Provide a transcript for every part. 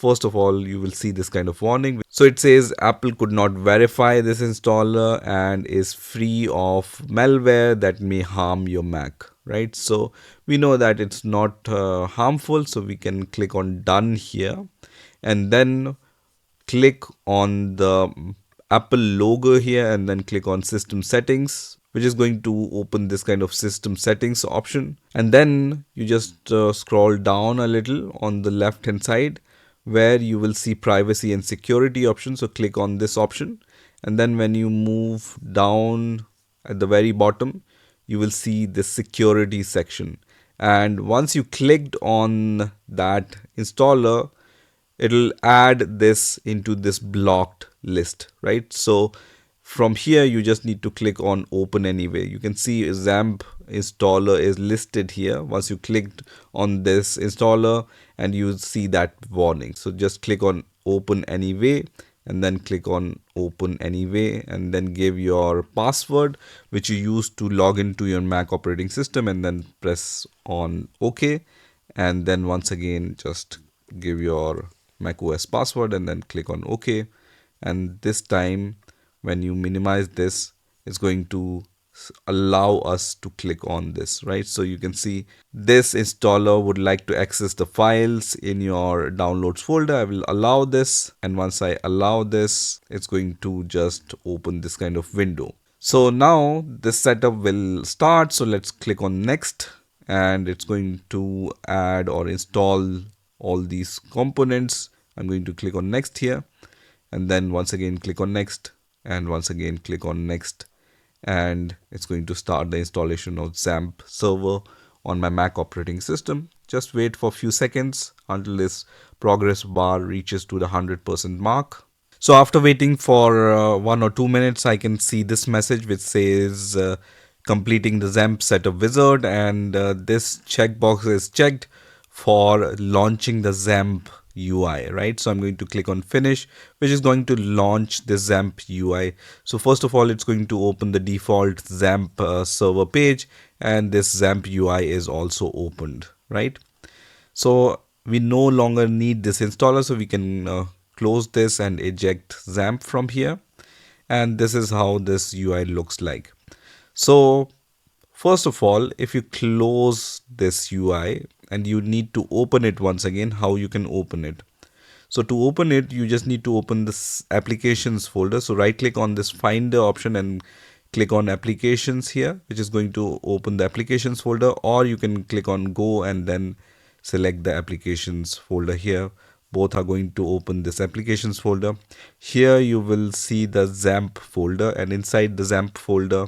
first of all, you will see this kind of warning. So it says Apple could not verify this installer and is free of malware that may harm your Mac, right? So we know that it's not harmful, so we can click on done here and then click on the Apple logo here and then click on system settings, which is going to open this kind of system settings option. And then you just scroll down a little on the left hand side where you will see privacy and security option. So click on this option. And then when you move down at the very bottom, you will see the security section. And once you clicked on that installer, it'll add this into this blocked list, right? So from here, you just need to click on open anyway. You can see XAMPP installer is listed here. Once you clicked on this installer and you see that warning. So just click on open anyway and then click on open anyway and then give your password which you use to log into your Mac operating system and then press on OK. And then once again, just give your macOS password and then click on OK. And this time when you minimize this, it's going to allow us to click on this, right? So you can see this installer would like to access the files in your downloads folder. I will allow this, and once I allow this, it's going to just open this kind of window. So now this setup will start. So let's click on next, and it's going to add or install all these components. I'm going to click on next here, and then once again click on next, and once again click on next, and it's going to start the installation of XAMPP server on my Mac operating system. Just wait for a few seconds until this progress bar reaches to the 100% mark. So after waiting for 1 or 2 minutes, I can see this message which says completing the XAMPP setup wizard, and this checkbox is checked for launching the XAMPP UI, right? So I'm going to click on finish, which is going to launch the XAMPP UI. So first of all, it's going to open the default XAMPP server page, and this XAMPP UI is also opened, right? So we no longer need this installer, so we can close this and eject XAMPP from here. And this is how this UI looks like. So first of all, if you close this UI and you need to open it once again, how you can open it? So to open it, you just need to open this applications folder. So right click on this finder option and click on applications here, which is going to open the applications folder, or you can click on go and then select the applications folder here. Both are going to open this applications folder. Here you will see the XAMPP folder, and inside the XAMPP folder,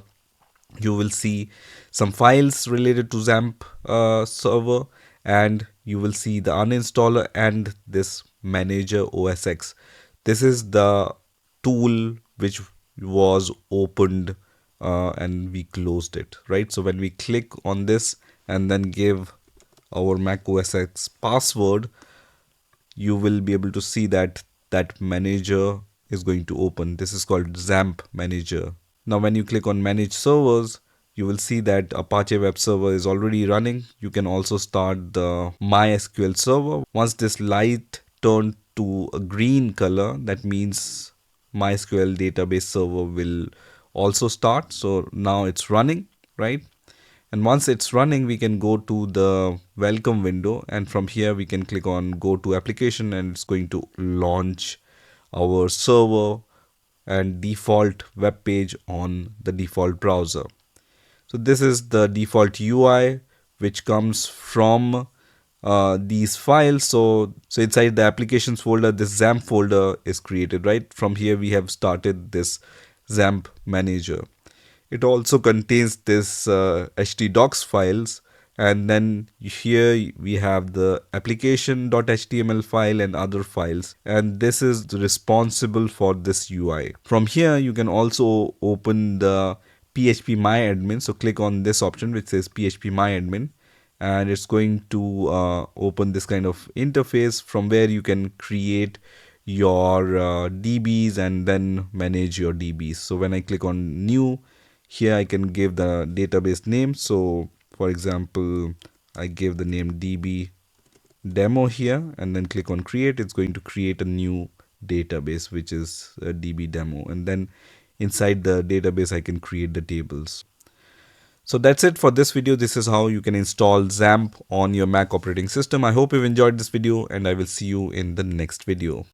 you will see some files related to XAMPP server, and you will see the uninstaller and this manager OS X. This is the tool which was opened and we closed it, right? So when we click on this and then give our Mac OS X password, you will be able to see that that manager is going to open. This is called XAMPP manager. Now when you click on manage servers, you will see that Apache web server is already running. You can also start the MySQL server. Once this light turned to a green color, that means MySQL database server will also start. So now it's running, right? And once it's running, we can go to the welcome window, and from here we can click on go to application, and it's going to launch our server and default web page on the default browser. So this is the default UI which comes from these files. So inside the applications folder, this XAMPP folder is created, right? From here we have started this XAMPP manager. It also contains this htdocs files, and then here we have the application.html file and other files, and this is responsible for this UI. From here you can also open the phpMyAdmin. So click on this option which says phpMyAdmin, and it's going to open this kind of interface from where you can create your DBs and then manage your DBs. So when I click on new, here I can give the database name. So for example, I give the name DB demo here and then click on create, it's going to create a new database, which is a DB demo. And then inside the database, I can create the tables. So that's it for this video. This is how you can install XAMPP on your Mac operating system. I hope you've enjoyed this video and I will see you in the next video.